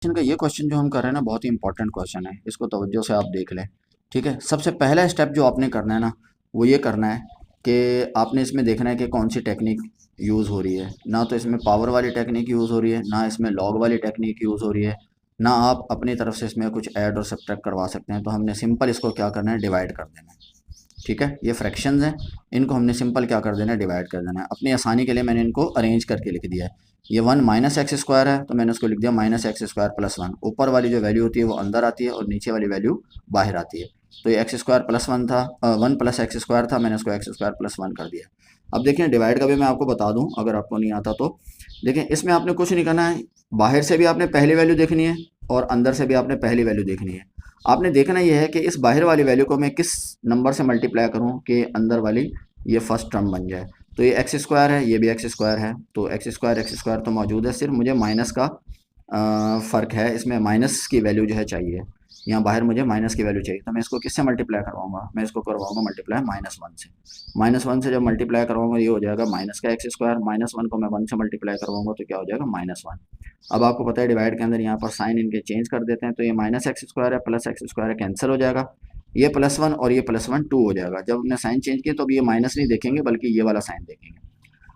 का ये क्वेश्चन जो हम कर रहे हैं ना, बहुत ही इंपॉर्टेंट क्वेश्चन है। इसको तवज्जो से आप देख लें। ठीक है, सबसे पहला स्टेप जो आपने करना है ना, वो ये करना है कि आपने इसमें देखना है कि कौन सी टेक्निक यूज़ हो रही है। ना तो इसमें पावर वाली टेक्निक यूज़ हो रही है, ना इसमें लॉग वाली टेक्निक यूज़ हो रही है, ना आप अपनी तरफ से इसमें कुछ ऐड और सब्ट्रैक्ट करवा सकते हैं। तो हमने सिंपल इसको क्या करना है, डिवाइड कर देना है। ठीक है, ये फ्रैक्शंस हैं, इनको हमने सिंपल क्या कर देना है, डिवाइड कर देना है। अपनी आसानी के लिए मैंने इनको अरेंज करके लिख दिया है। ये 1 माइनस एक्स स्क्वायर है, तो मैंने उसको लिख दिया माइनस एक्स स्क्वायर प्लस 1। ऊपर वाली जो वैल्यू होती है वो अंदर आती है और नीचे वाली वैल्यू बाहर आती है। तो ये एक्स स्क्वायर प्लस 1 था, 1 प्लस एक्स स्क्वायर था, मैंने उसको एक्स स्क्वायर प्लस 1 कर दिया। अब देखिए डिवाइड का भी मैं आपको बता दूं, अगर आपको नहीं आता तो। देखिए इसमें आपने कुछ नहीं करना है, बाहर से भी आपने पहली वैल्यू देखनी है और अंदर से भी आपने पहली वैल्यू देखनी है। आपने देखना यह है कि इस बाहर वाली वैल्यू को मैं किस नंबर से मल्टीप्लाई करूं कि अंदर वाली ये फर्स्ट टर्म बन जाए। तो ये एक्स स्क्वायर है, ये भी एक्स स्क्वायर है, तो एक्स स्क्वायर तो मौजूद है, सिर्फ मुझे माइनस का फ़र्क है, इसमें माइनस की वैल्यू जो है चाहिए। यहाँ बाहर मुझे माइनस की वैल्यू चाहिए, तो मैं इसको किससे मल्टीप्लाई करवाऊंगा, मैं इसको करवाऊंगा मल्टीप्लाई -1 से। -1 से जब मल्टीप्लाई करवाऊंगा ये हो जाएगा माइनस का एक्स स्क्वायर, -1 को मैं 1 से मल्टीप्लाई करवाऊंगा तो क्या हो जाएगा, -1। अब आपको पता है डिवाइड के अंदर यहाँ पर साइन इनके चेंज कर देते हैं, तो ये माइनस एक्स स्क्वायर है प्लस एक्स स्क्वायर है, कैंसिल हो जाएगा। ये +1 और ये +1 2 हो जाएगा। जब हमने साइन चेंज किया तो अब ये माइनस नहीं देखेंगे बल्कि ये वाला साइन देखेंगे।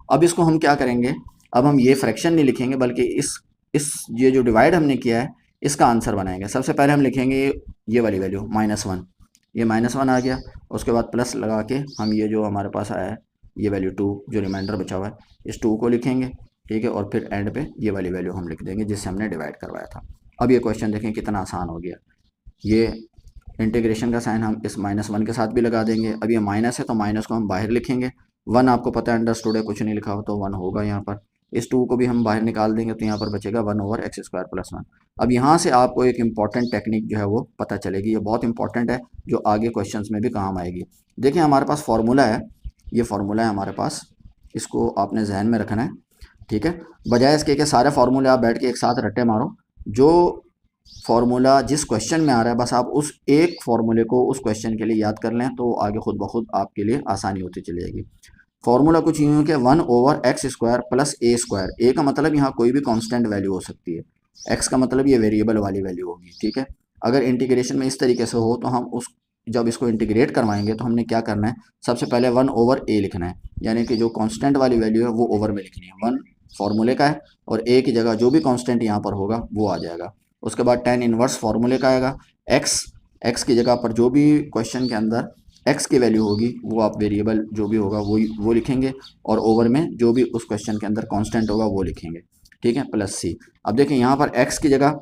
अब इसको हम क्या करेंगे, अब हम ये फ्रैक्शन नहीं लिखेंगे बल्कि इस ये जो डिवाइड हमने किया है इसका आंसर बनाएंगे। सबसे पहले हम लिखेंगे ये वाली वैल्यू -1, ये -1 आ गया। उसके बाद प्लस लगा के हम ये जो हमारे पास आया है ये वैल्यू 2, जो रिमाइंडर बचा हुआ है, इस 2 को लिखेंगे। ठीक है, और फिर एंड पे ये वाली वैल्यू हम लिख देंगे जिससे हमने डिवाइड करवाया था। अब ये क्वेश्चन देखें कितना आसान हो गया। ये इंटीग्रेशन का साइन हम इस -1 के साथ भी लगा देंगे। अब ये माइनस है तो माइनस को हम बाहर लिखेंगे। 1 आपको पता है अंडरस्टूड है, कुछ नहीं लिखा हो तो 1 होगा यहाँ पर। इस 2 को भी हम बाहर निकाल देंगे तो यहाँ पर बचेगा 1/x² + 1। अब यहाँ से आपको एक इम्पॉर्टेंट टेक्निक जो है वो पता चलेगी, ये बहुत इंपॉर्टेंट है, जो आगे क्वेश्चंस में भी काम आएगी। देखिए हमारे पास फार्मूला है, ये फार्मूला है हमारे पास, इसको आपने जहन में रखना है। ठीक है, बजाय इसके कि सारे फार्मूले आप बैठ के एक साथ रट्टे मारो, जो फार्मूला जिस क्वेश्चन में आ रहा है बस आप उस एक फार्मूले को उस क्वेश्चन के लिए याद कर लें, तो आगे खुद ब खुद आपके लिए आसानी होती चली जाएगी। फार्मूला कुछ यूँ है कि 1/x² + a²। ए का मतलब यहाँ कोई भी कांस्टेंट वैल्यू हो सकती है, एक्स का मतलब ये वेरिएबल वाली वैल्यू होगी। ठीक है, अगर इंटीग्रेशन में इस तरीके से हो तो हम उस जब इसको इंटीग्रेट करवाएंगे तो हमने क्या करना है, सबसे पहले 1/a लिखना है, यानी कि जो कांस्टेंट वाली वैल्यू है वो ओवर में लिखनी है। 1 फार्मूले का है और a की जगह जो भी कांस्टेंट यहाँ पर होगा वो आ जाएगा। उसके बाद tan इनवर्स फार्मूले का आएगा, x की जगह पर जो भी क्वेश्चन के अंदर x की वैल्यू होगी वो आप वेरिएबल जो भी होगा वो लिखेंगे, और ओवर में जो भी उस क्वेश्चन के अंदर कांस्टेंट होगा वो लिखेंगे। ठीक है, +c। अब देखिए यहाँ पर x की जगह